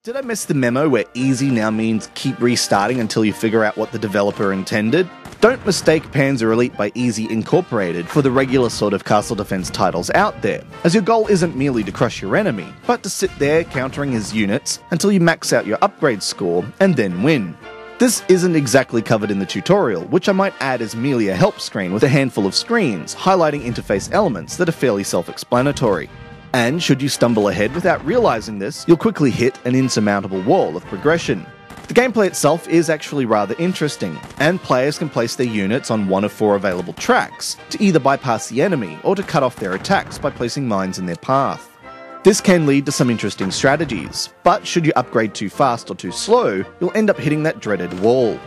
Did I miss the memo where easy now means keep restarting until you figure out what the developer intended? Don't mistake Panzer Elite by Easy Incorporated for the regular sort of castle defense titles out there, as your goal isn't merely to crush your enemy, but to sit there countering his units until you max out your upgrade score and then win. This isn't exactly covered in the tutorial, which I might add is merely a help screen with a handful of screens highlighting interface elements that are fairly self-explanatory. And should you stumble ahead without realizing this, you'll quickly hit an insurmountable wall of progression. The gameplay itself is actually rather interesting, and players can place their units on one of 4 available tracks to either bypass the enemy or to cut off their attacks by placing mines in their path. This can lead to some interesting strategies, but should you upgrade too fast or too slow, you'll end up hitting that dreaded wall.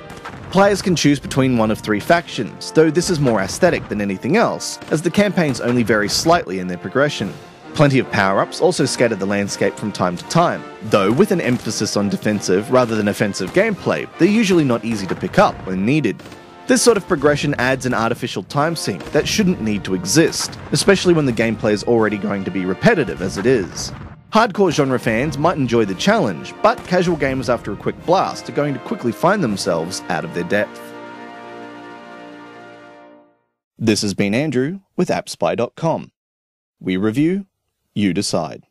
Players can choose between one of 3 factions, though this is more aesthetic than anything else, as the campaigns only vary slightly in their progression. Plenty of power-ups also scatter the landscape from time to time, though with an emphasis on defensive rather than offensive gameplay, they're usually not easy to pick up when needed. This sort of progression adds an artificial time sink that shouldn't need to exist, especially when the gameplay is already going to be repetitive as it is. Hardcore genre fans might enjoy the challenge, but casual gamers after a quick blast are going to quickly find themselves out of their depth. This has been Andrew with AppSpy.com. We review, you decide.